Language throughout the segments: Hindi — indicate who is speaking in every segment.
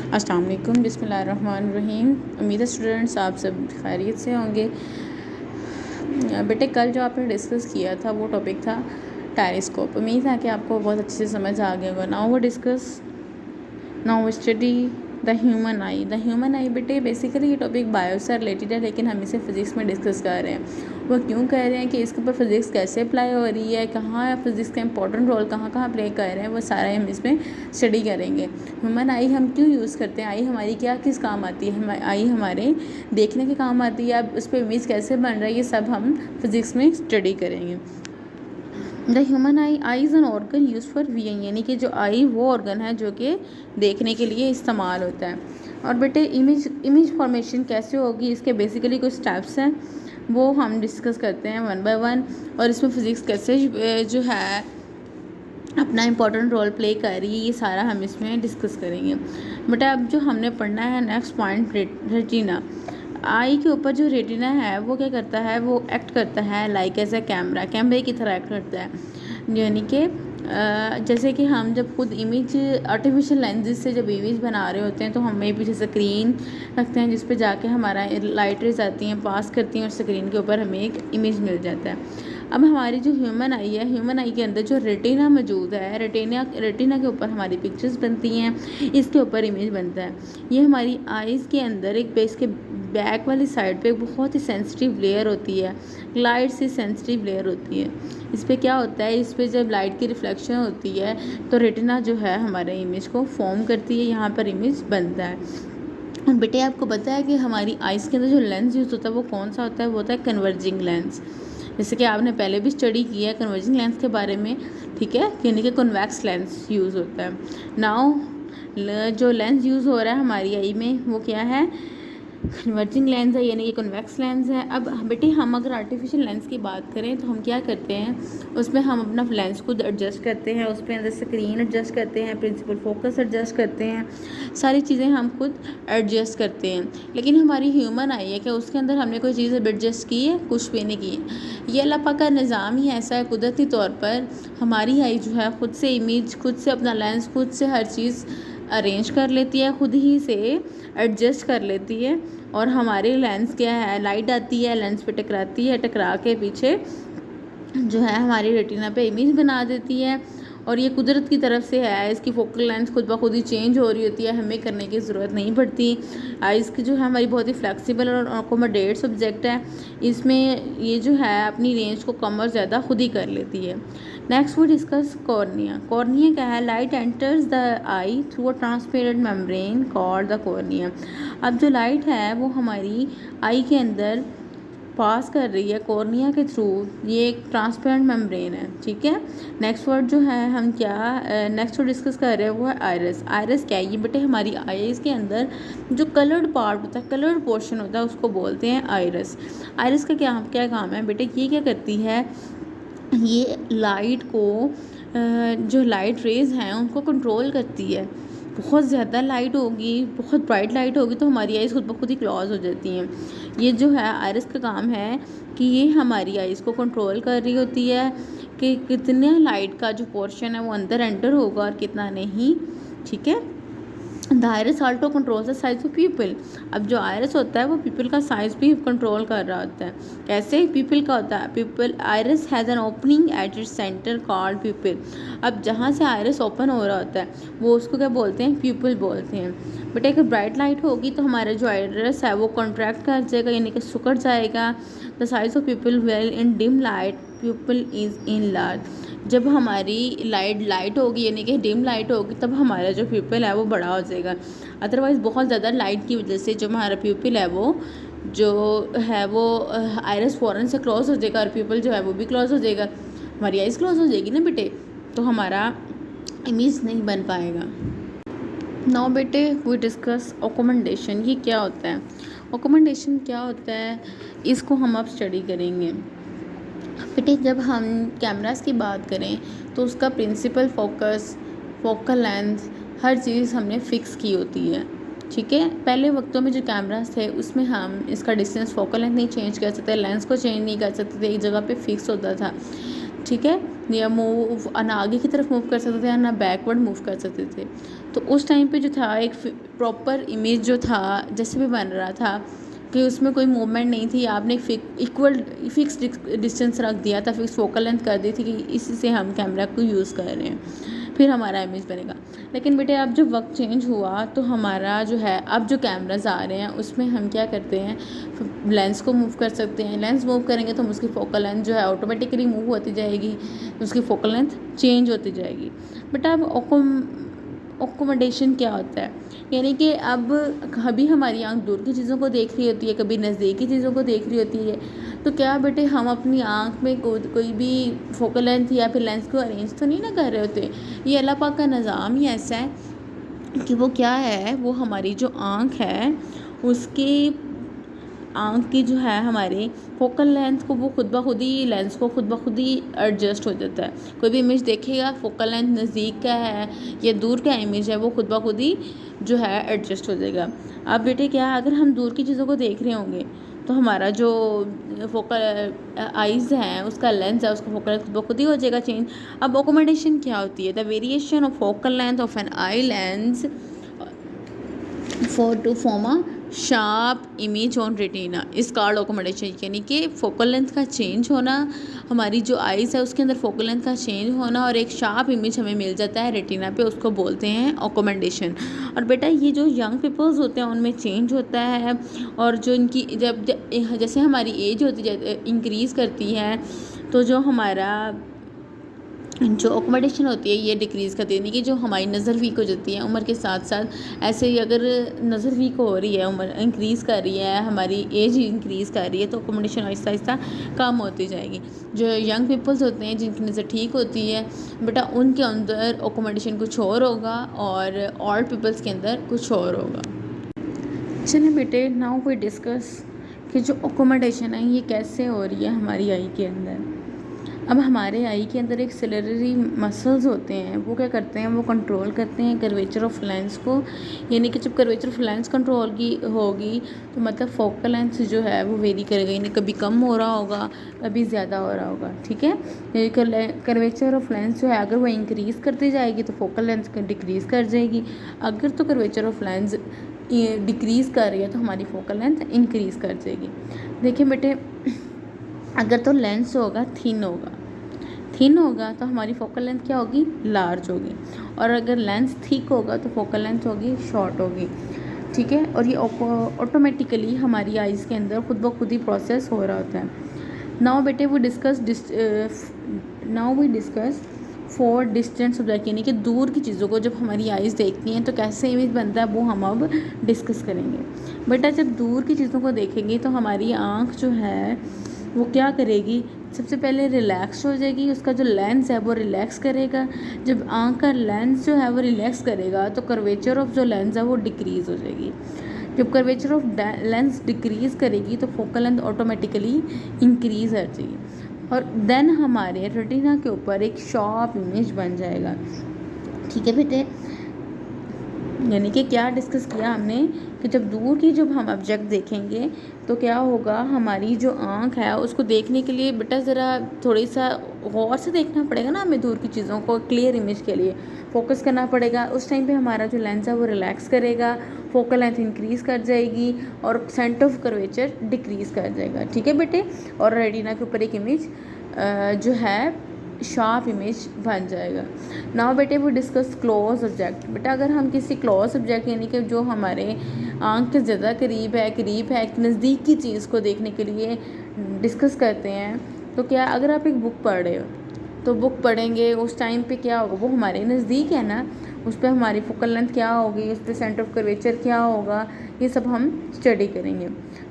Speaker 1: अस्सलाम वालेकुम, बिस्मिल्लाहिर्रहमानिर्रहीम। उम्मीद है स्टूडेंट्स आप सब खैरियत से होंगे। बेटे कल जो आपने डिस्कस किया था वो टॉपिक था टायरिस्कोप। उम्मीद है कि आपको बहुत अच्छे से समझ आ गया होगा। Now we study the human eye. The human eye बेटे बेसिकली ये टॉपिक बायो से रिलेटेड है, लेकिन हम इसे फिज़िक्स में डिस्कस कर रहे हैं। वो क्यों कह रहे हैं कि इसके ऊपर फिज़िक्स कैसे अप्लाई हो रही है, कहाँ फिज़िक्स का इंपॉर्टेंट रोल कहाँ कहाँ प्ले कर रहे हैं, वो सारा हम इसमें स्टडी करेंगे। ह्यूमन आई हम क्यों यूज़ करते हैं, आई हमारी क्या किस काम आती है, आई हमारे देखने के काम आती है, अब उस पर इमेज कैसे बन रहा है, ये सब हम फिज़िक्स में स्टडी करेंगे। The human eye is an organ use for viewing, यानी कि जो आई वो ऑर्गन है जो कि देखने के लिए इस्तेमाल होता है। और बेटे इमेज फॉर्मेशन कैसे होगी, इसके बेसिकली कुछ स्टेप्स हैं वो हम डिस्कस करते हैं वन बाय वन। और इसमें फ़िज़िक्स कैसे जो है अपना इम्पोर्टेंट रोल प्ले कर रही है, ये सारा हम इसमें डिस्कस करेंगे। बेटा अब जो हमने पढ़ना है नेक्स्ट पॉइंट, रेटिना। आई के ऊपर जो रेटिना है वो क्या करता है, वो एक्ट करता है लाइक एज ए कैमरे की तरह एक्ट करता है। यानी कि जैसे कि हम जब खुद इमेज आर्टिफिशियल लेंसेज से जब इमेज बना रहे होते हैं तो हमें पीछे स्क्रीन रखते हैं जिस पे जाके हमारा लाइट रेज आती हैं, पास करती हैं और स्क्रीन के ऊपर हमें एक इमेज मिल जाता है। अब हमारी जो ह्यूमन आई है, ह्यूमन आई के अंदर जो रेटिना मौजूद है, रेटिना के ऊपर हमारी पिक्चर्स बनती हैं, इसके ऊपर इमेज बनता है। ये हमारी आइज़ के अंदर एक बेस के बैक वाली साइड पे बहुत ही सेंसिटिव लेयर होती है, लाइट से सेंसिटिव लेयर होती है। इस पर क्या होता है, इस पर जब लाइट की रिफ्लेक्शन होती है तो रेटिना जो है हमारे इमेज को फॉर्म करती है, यहाँ पर इमेज बनता है। और बेटे आपको पता है कि हमारी आइज़ के अंदर जो लेंस यूज़ होता है वो कौन सा होता है, वो होता है कन्वर्जिंग लेंस। जैसे कि आपने पहले भी स्टडी किया है कन्वर्जिंग लेंस के बारे में, ठीक है, यानी कि कन्वेक्स लेंस यूज़ होता है। नाउ जो लेंस यूज़ हो रहा है हमारी आई में वो क्या है, कन्वर्जिंग लेंस है, यानी कि कन्वेक्स लेंस है। अब बेटे हम अगर आर्टिफिशियल लेंस की बात करें तो हम क्या करते हैं, उसमें हम अपना लेंस खुद एडजस्ट करते हैं, उस पर अंदर स्क्रीन एडजस्ट करते हैं, प्रिंसिपल फोकस एडजस्ट करते हैं, सारी चीज़ें हम खुद एडजस्ट करते हैं। लेकिन हमारी ह्यूमन आई है कि उसके अंदर हमने कोई चीज़ एडजस्ट की है, कुछ भी नहीं की है। ये अल्लाह पाक का निज़ाम ही ऐसा है, कुदरती तौर पर हमारी आई जो है खुद से इमेज, खुद से अपना लेंस, खुद से हर चीज़ अरेंज कर लेती है, खुद ही से एडजस्ट कर लेती है। और हमारे लेंस क्या है, लाइट आती है, लेंस पे टकराती है, टकरा के पीछे जो है हमारी रेटिना पे इमेज बना देती है। और ये कुदरत की तरफ से है, इसकी फोकल लेंथ खुद ब खुद ही चेंज हो रही होती है, हमें करने की ज़रूरत नहीं पड़ती। आइज़ की जो है हमारी बहुत ही फ्लेक्सिबल और अकोमोडेट सब्जेक्ट है, इसमें ये जो है अपनी रेंज को कम और ज़्यादा खुद ही कर लेती है। Next we discuss cornea. Cornea क्या है, light enters the eye through a transparent membrane called the cornea. अब जो लाइट है वो हमारी आई के अंदर पास कर रही है कॉर्निया के थ्रू, ये एक ट्रांसपेरेंट मेम्ब्रेन है, ठीक है। नेक्स्ट वर्ड जो है हम क्या नेक्स्ट वर्ड डिस्कस कर रहे हैं वो है आइरिस। आइरिस क्या है, ये बेटे हमारी आईज के अंदर जो कलर्ड पार्ट होता है, कलर्ड पोर्शन होता है, उसको बोलते हैं आइरिस। आइरिस का क्या क्या काम है बेटे, ये क्या करती है, ये लाइट को जो लाइट रेज हैं उनको कंट्रोल करती है। बहुत ज़्यादा लाइट होगी, बहुत ब्राइट लाइट होगी तो हमारी आइज़ खुद ब खुद ही क्लोज हो जाती हैं। ये जो है आइरिस का काम है कि ये हमारी आइज़ को कंट्रोल कर रही होती है कि कितने लाइट का जो पोर्शन है वो अंदर एंटर होगा और कितना नहीं, ठीक है। The iris also control the size of people. अब जो आइरिस होता है वो पीपल का साइज भी कंट्रोल कर रहा होता है। कैसे पीपल का होता है, people iris has an opening at its centre called people. अब जहाँ से आइरिस ओपन हो रहा होता है वो उसको क्या बोलते हैं, पीपल बोलते हैं। बट एक ब्राइट लाइट होगी तो हमारा जो आइरिस है वो कॉन्ट्रैक्ट कर जाएगा, यानी कि सिकुड़ जाएगा। The size of people well in dim light people is in large. जब हमारी लाइट होगी यानी कि डिम लाइट होगी तब हमारा जो प्यूपिल है वो बड़ा हो जाएगा। अदरवाइज़ बहुत ज़्यादा लाइट की वजह से जो हमारा प्यूपिल है वो आइरिस फ़ौरन से क्लोज हो जाएगा और प्यूपिल जो है वो भी क्लोज हो जाएगा, हमारी आइज़ क्लोज हो जाएगी ना बेटे, तो हमारा इमेज नहीं बन पाएगा। नाउ बेटे वी डिस्कस ऑकोमेंडेशन। ये क्या होता है, ऑकोमेंडेशन क्या होता है, इसको हम अब स्टडी करेंगे। बेटे जब हम कैमरास की बात करें तो उसका प्रिंसिपल फोकस, फोकल लेंथ, हर चीज़ हमने फ़िक्स की होती है, ठीक है। पहले वक्तों में जो कैमरास थे उसमें हम इसका डिस्टेंस, फोकल लेंथ नहीं चेंज कर सकते, लेंस को चेंज नहीं कर सकते थे, एक जगह पे फिक्स होता था, ठीक है। या मूव ना आगे की तरफ मूव कर सकते थे ना बैकवर्ड मूव कर सकते थे। तो उस टाइम पे जो था एक प्रॉपर इमेज जो था जैसे भी बन रहा था कि उसमें कोई मूवमेंट नहीं थी, आपने इक्वल फिक्स डिस्टेंस रख दिया था, फिक्स फोकल लेंथ कर दी थी कि इसी से हम कैमरा को यूज़ कर रहे हैं, फिर हमारा इमेज बनेगा। लेकिन बेटे अब जो वक्त चेंज हुआ तो हमारा जो है अब जो कैमराज आ रहे हैं उसमें हम क्या करते हैं, लेंस को मूव कर सकते हैं। लेंस मूव करेंगे तो उसकी फोकल लेंथ जो है ऑटोमेटिकली मूव होती जाएगी, उसकी फोकल लेंथ चेंज होती जाएगी। बट अब अकोमोडेशन क्या होता है, यानी कि अब कभी हमारी आंख दूर की चीज़ों को देख रही होती है, कभी नज़दीकी चीज़ों को देख रही होती है, तो क्या बेटे हम अपनी आंख में कोई भी फोकल लेंथ या फिर लेंस को अरेंज तो नहीं ना कर रहे होते। ये अल्लाह पाक का निज़ाम ही ऐसा है कि वो क्या है, वो हमारी जो आंख है उसकी आंख की जो है हमारी फोकल लेंथ को वो खुद ब खुद ही लेंस को खुद ब खुद ही एडजस्ट हो जाता है। कोई भी इमेज देखेगा फोकल लेंथ नज़दीक का है या दूर का इमेज है वो खुद ब खुद ही जो है एडजस्ट हो जाएगा। अब बेटे क्या अगर हम दूर की चीज़ों को देख रहे होंगे तो हमारा जो फोकल आइज़ हैं उसका लेंस है उसका फोकल खुद ब खुद ही हो जाएगा चेंज। अब अकोमोडेशन क्या होती है, the variation of focal length of an eye lens for to form a sharp image on retina is called accommodation, यानी कि फोकल लेंथ का चेंज होना, हमारी जो आइज़ है उसके अंदर फोकल लेंथ का चेंज होना और एक शार्प इमेज हमें मिल जाता है रेटिना पे, उसको बोलते हैं अकोमोडेशन। और बेटा ये जो यंग पीपल्स होते हैं उनमें चेंज होता है, और जो इनकी जब जैसे हमारी एज होती है इंक्रीज़ करती है तो जो हमारा जो अकोमोडेशन होती है ये डिक्रीज़ करती है, यानी कि जो हमारी नज़र वीक हो जाती है उम्र के साथ साथ। ऐसे ही अगर नज़र वीक हो रही है, उम्र इंक्रीज़ कर रही है, हमारी एज इंक्रीज़ कर रही है तो अकोमोडेशन आहिस्ता आहिस्ता कम होती जाएगी। जो यंग पीपल्स होते हैं जिनकी नज़र ठीक होती है बेटा उनके अंदर अकोमोडेशन कुछ और होगा और ओल्ड पीपल्स के अंदर कुछ और होगा। चलिए बेटे नाउ वी डिस्कस कि जो अकोमोडेशन है ये कैसे हो रही है हमारी आई के अंदर। अब हमारे आई के अंदर एक सिलरी मसल्स होते हैं, वो क्या करते हैं, वो कंट्रोल करते हैं कर्वेचर ऑफ लेंस को, यानी कि जब कर्वेचर ऑफ लेंस कंट्रोल की होगी तो मतलब फोकल लेंथ जो है वो वेरी करेगा, यानी कभी कम हो रहा होगा कभी ज़्यादा हो रहा होगा। ठीक है, कर्वेचर ऑफ लेंस जो है अगर वो इंक्रीज़ करती जाएगी तो फोकल लेंथ डिक्रीज़ कर जाएगी, अगर तो कर्वेचर ऑफ लेंस डिक्रीज़ कर रही है तो हमारी फोकल लेंथ इंक्रीज़ कर जाएगी। देखिए बेटे अगर तो लेंस होगा थिन होगा तो हमारी फोकल लेंथ क्या होगी, लार्ज होगी, और अगर लेंस थिक होगा तो फोकल लेंथ होगी शॉर्ट होगी। ठीक है, और ये ऑटोमेटिकली हमारी आइज़ के अंदर खुद ब खुद ही प्रोसेस हो रहा होता है। नाउ बेटे वो डिस्कस फॉर डिस्टेंस सब्जेक्ट, यानी कि दूर की चीज़ों को जब हमारी आइज़ देखती हैं तो कैसे इमेज बनता है वो हम अब डिस्कस करेंगे। बेटा जब दूर की चीज़ों को देखेंगे तो हमारी आँख जो है वो क्या करेगी, सबसे पहले रिलैक्स हो जाएगी, उसका जो लेंस है वो रिलैक्स करेगा। जब आँख का लेंस जो है वो रिलैक्स करेगा तो कर्वेचर ऑफ जो लेंस है वो डिक्रीज़ हो जाएगी। जब कर्वेचर ऑफ लेंस डिक्रीज़ करेगी तो फोकल लेंथ ऑटोमेटिकली इंक्रीज़ कर जाएगी और देन हमारे रेटिना के ऊपर एक शार्प इमेज बन जाएगा। ठीक है बेटे, यानी कि क्या डिस्कस किया हमने कि जब दूर की जब हम ऑब्जेक्ट देखेंगे तो क्या होगा, हमारी जो आँख है उसको देखने के लिए बेटा ज़रा थोड़ी सा गौर से देखना पड़ेगा ना, हमें दूर की चीज़ों को क्लियर इमेज के लिए फोकस करना पड़ेगा। उस टाइम पे हमारा जो लेंस है वो रिलैक्स करेगा, फोकल लेंथ इंक्रीज़ कर जाएगी और सेंटर ऑफ कर्वेचर डिक्रीज़ कर जाएगा। ठीक है बेटे, और रेटिना के ऊपर एक इमेज जो है शार्प इमेज बन जाएगा। नाउ बेटे वो डिस्कस क्लोज ऑब्जेक्ट। बेटा अगर हम किसी क्लोज ऑब्जेक्ट यानी कि जो हमारे आँख के ज़्यादा करीब है नज़दीक की चीज़ को देखने के लिए डिस्कस करते हैं तो क्या, अगर आप एक बुक पढ़ रहे हो तो बुक पढ़ेंगे उस टाइम पे क्या होगा, वो हमारे नज़दीक है ना, उस पर हमारी फोकल लेंथ क्या होगी, उस पर सेंटर ऑफ कर्वेचर क्या होगा, ये सब हम स्टडी करेंगे।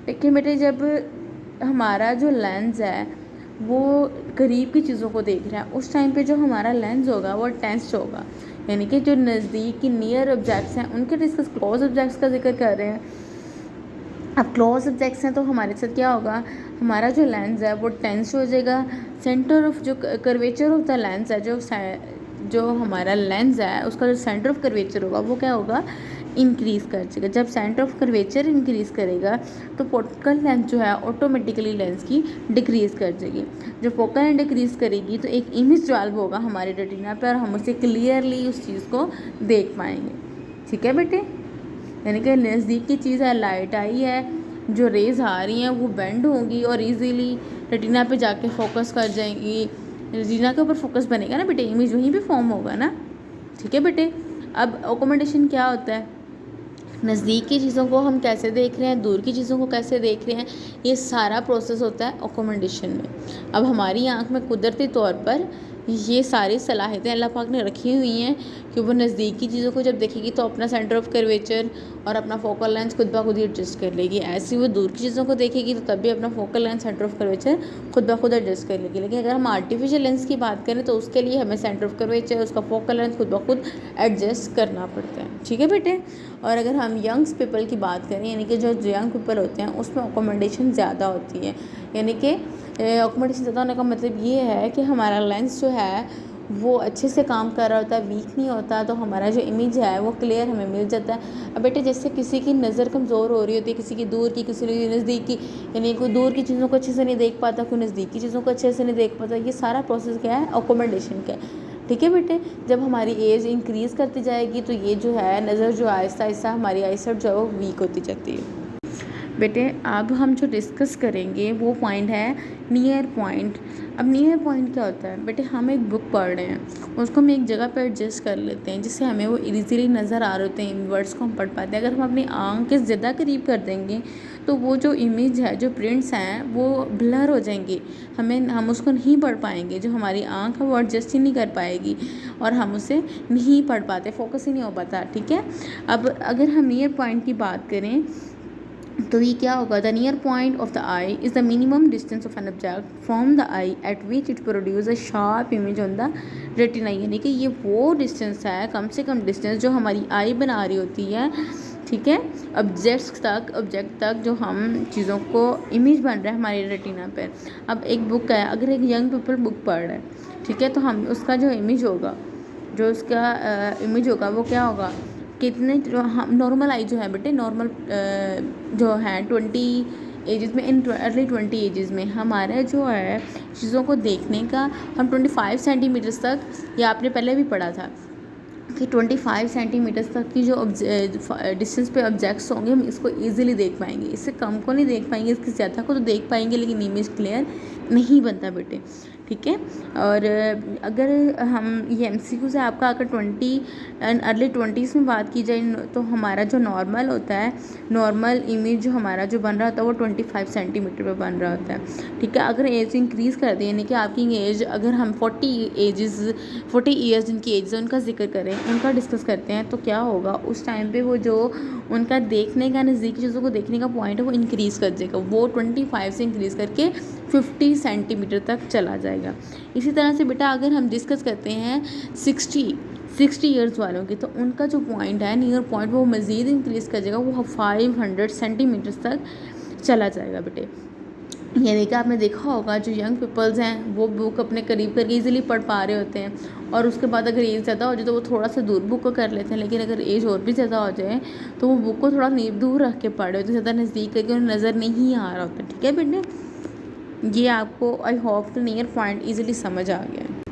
Speaker 1: देखिए बेटे जब हमारा जो लेंस है वो करीब की चीज़ों को देख रहा है उस टाइम पे जो हमारा लेंस होगा वो टेंस्ड होगा, यानी कि जो नज़दीक की नियर ऑब्जेक्ट्स हैं उनके डिस्कस क्लोज ऑब्जेक्ट्स का जिक्र कर रहे हैं। अब क्लोज ऑब्जेक्ट्स हैं तो हमारे साथ क्या होगा, हमारा जो लेंस है वो टेंस्ड हो जाएगा, सेंटर ऑफ जो कर्वेचर ऑफ द लेंस है जो हमारा लेंस है उसका जो सेंटर ऑफ कर्वेचर होगा वो क्या होगा, इंक्रीज़ कर देगा। जब सेंटर ऑफ कर्वेचर इंक्रीज़ करेगा तो फोकल लेंथ जो है ऑटोमेटिकली लेंस की डिक्रीज़ कर देगी। जब फोकल लेंथ डिक्रीज़ करेगी तो एक इमेज डेवलप होगा हमारे रेटिना पर और हम उसे क्लियरली उस चीज़ को देख पाएंगे। ठीक है बेटे, यानी कि नज़दीक की चीज़ है, लाइट आई है, जो रेज़ आ रही हैं वो बेंड होंगी और इजीली रेटिना पे जाके फोकस कर जाएंगी। रेटिना के ऊपर फोकस बनेगा ना बेटे, इमेज वहीं पे फॉर्म होगा ना। ठीक है बेटे, अब अकोमोडेशन क्या होता है, नज़दीक की चीज़ों को हम कैसे देख रहे हैं, दूर की चीज़ों को कैसे देख रहे हैं, ये सारा प्रोसेस होता है अकोमोडेशन में। अब हमारी आँख में कुदरती तौर पर ये सारी सलाहियतें अल्लाह पाक ने रखी हुई हैं कि वो नज़दीक की चीज़ों को जब देखेगी तो अपना सेंटर ऑफ कर्वेचर और अपना फोकल लेंथ खुद ब खुद ही एडजस्ट कर लेगी। ऐसे वो दूर की चीज़ों को देखेगी तो तब भी अपना focal length centre of curvature खुद ब खुद एडजस्ट कर लेगी। लेकिन अगर हम आर्टिफिशियल लेंस की बात करें तो उसके लिए हमें सेंटर ऑफ कर्वेचर, उसका फोकल लेंथ खुद ब खुद एडजस्ट करना पड़ता है। ठीक है बेटे, और अगर हम यंग्स पीपल की बात करें, यानी कि जो यंग पीपल होते हैं उसमें अकोमोडेशन ज़्यादा होती है। यानी कि अकोमोडेशन ज़्यादा होने का मतलब ये है कि हमारा लेंस जो है वो अच्छे से काम कर रहा होता है, वीक नहीं होता, तो हमारा जो इमेज है वो क्लियर हमें मिल जाता है। अब बेटे जैसे किसी की नज़र कमज़ोर हो रही होती है, किसी की दूर की, किसी की नज़दीक की, यानी कोई दूर की चीज़ों को अच्छे से नहीं देख पाता, कोई नज़दीक की चीज़ों को अच्छे से नहीं देख पाता, ये सारा प्रोसेस क्या है, अकोमोडेशन का है। ठीक है बेटे, जब हमारी एज इंक्रीज़ करती जाएगी तो ये जो है नज़र जो आहिस्ता आहिस्ता हमारी आईसाइट जो है वो वीक होती जाती है। बेटे अब हम जो डिस्कस करेंगे वो पॉइंट है नियर पॉइंट। अब नियर पॉइंट क्या होता है बेटे, हम एक बुक पढ़ रहे हैं, उसको हम एक जगह पर एडजस्ट कर लेते हैं जिससे हमें वो इजीली नज़र आ रहे होते हैं, वर्ड्स को हम पढ़ पाते हैं। अगर हम अपनी आँख के ज़्यादा करीब कर देंगे तो वो जो इमेज है, जो प्रिंट्स हैं वो ब्लर हो जाएंगे, हम उसको नहीं पढ़ पाएंगे, जो हमारी आँख है वो एडजस्ट ही नहीं कर पाएगी और हम उसे नहीं पढ़ पाते, फोकस ही नहीं हो पाता। ठीक है, अब अगर हम नियर पॉइंट की बात करें तो ये क्या होगा, the near point of the I is the minimum distance of an object from the I eight which it produce a sharp image on the retina. यानी कि ये वो डिस्टेंस है, कम से कम डिस्टेंस जो हमारी आई बना रही होती है, ठीक है, ऑब्जेक्ट तक जो हम चीज़ों को इमेज बन रहा है हमारे रेटिना पर। अब एक बुक है, अगर एक यंग पीपल बुक पढ़ रहा है, ठीक है, तो हम उसका जो इमेज होगा, जो उसका इमेज होगा वो क्या होगा, कितने जो हम नॉर्मल आई जो है बेटे, नॉर्मल जो है 20 एजेस में, इन अर्ली 20 एजेस में हमारा जो है चीज़ों को देखने का, हम 25 सेंटीमीटर्स तक, ये आपने पहले भी पढ़ा था कि 25 सेंटीमीटर्स तक की जो डिस्टेंस पे ऑब्जेक्ट्स होंगे हम इसको इजीली देख पाएंगे। इससे कम को नहीं देख पाएंगे, इसके ज़्यादा को तो देख पाएंगे, लेकिन इमेज क्लियर नहीं बनता बेटे। ठीक है, और अगर हम ये एमसीक्यू से आपका अगर 20 एंड अर्ली 20s में बात की जाए तो हमारा जो नॉर्मल होता है, नॉर्मल इमेज जो हमारा जो बन रहा होता है वो 25 सेंटीमीटर पे बन रहा होता है। ठीक है, अगर एज इंक्रीज़ कर दें, यानी कि आपकी एज, अगर हम 40 ईयर्स जिनकी एज है उनका जिक्र करें, उनका डिस्कस करते हैं, तो क्या होगा उस टाइम पे वो जो उनका देखने का, नज़दीकी चीज़ों को देखने का पॉइंट है वो इंक्रीज़ कर देगा, वो 25 से इंक्रीज़ करके 50 सेंटीमीटर तक चला जाएगा। इसी तरह से बेटा अगर हम डिस्कस करते हैं 60 ईयर्स वालों की, तो उनका जो पॉइंट है, नियर पॉइंट, वो मज़ीद इंक्रीज़ कर जाएगा, वो 500 सेंटीमीटर्स तक चला जाएगा बेटे। यानी कि आपने देखा होगा जो यंग पीपल्स हैं वो बुक अपने करीब करके ईजिली पढ़ पा रहे होते हैं, और उसके बाद अगर एज ज़्यादा हो जाए तो वो थोड़ा सा दूर बुक को कर लेते हैं, लेकिन अगर एज और भी ज़्यादा हो जाए तो वो बुक को थोड़ा दूर रख के पढ़ रहे होते हैं, ज़्यादा नज़दीक करके उन्हें नज़र नहीं आ रहा होता। ठीक है बेटे, ये आपको I hope the near point easily समझ आ गया।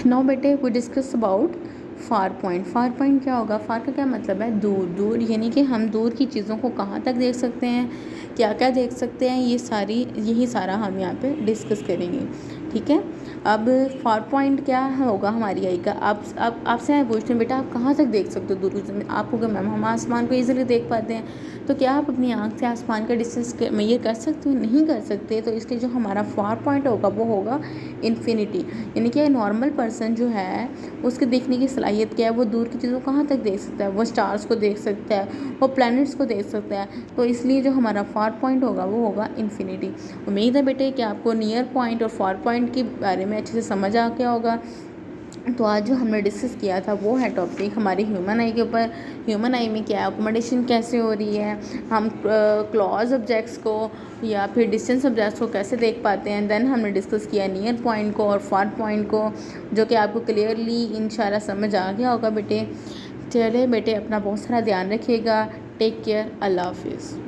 Speaker 1: नाउ बेटे we discuss about far point. Far point क्या होगा, फार का क्या मतलब है, दूर, यानी कि हम दूर की चीज़ों को कहाँ तक देख सकते हैं, क्या क्या देख सकते हैं, यही सारा हम यहाँ पे डिस्कस करेंगे। ठीक है, अब फार पॉइंट क्या होगा हमारी आई का, आपसे पूछते हैं बेटा आप कहाँ तक देख सकते हो दूर की, आपको क्या मैम हम आसमान को ईजिली देख पाते हैं, तो क्या आप अपनी आँख से आसमान का डिस्टेंस मेजर कर सकते हो, नहीं कर सकते, तो इसलिए जो हमारा फार पॉइंट होगा वो होगा इन्फिनिटी। यानी कि नॉर्मल पर्सन जो है उसके देखने की सलाहियत क्या है, वो दूर की चीज़ों को कहाँ तक देख सकता है, वो स्टार्स को देख सकता है, वो प्लैनेट्स को देख सकता है, तो इसलिए जो हमारा फार पॉइंट होगा वो होगा इन्फिनिटी। उम्मीद है बेटे कि आपको नियर पॉइंट और फार पॉइंट के बारे में अच्छे से समझ आ गया होगा। तो आज जो हमने डिस्कस किया था वो है टॉपिक हमारी ह्यूमन आई के ऊपर। ह्यूमन आई में क्या है, अकोमोडेशन कैसे हो रही है, हम क्लॉज ऑब्जेक्ट्स को या फिर डिस्टेंस ऑब्जेक्ट्स को कैसे देख पाते हैं। देन हमने डिस्कस किया नियर पॉइंट को और फार पॉइंट को, जो कि आपको क्लियरली इंशाल्लाह समझ आ गया होगा बेटे। चलिए बेटे, अपना बहुत सारा ध्यान रखिएगा। Take care. अल्लाह हाफिज़।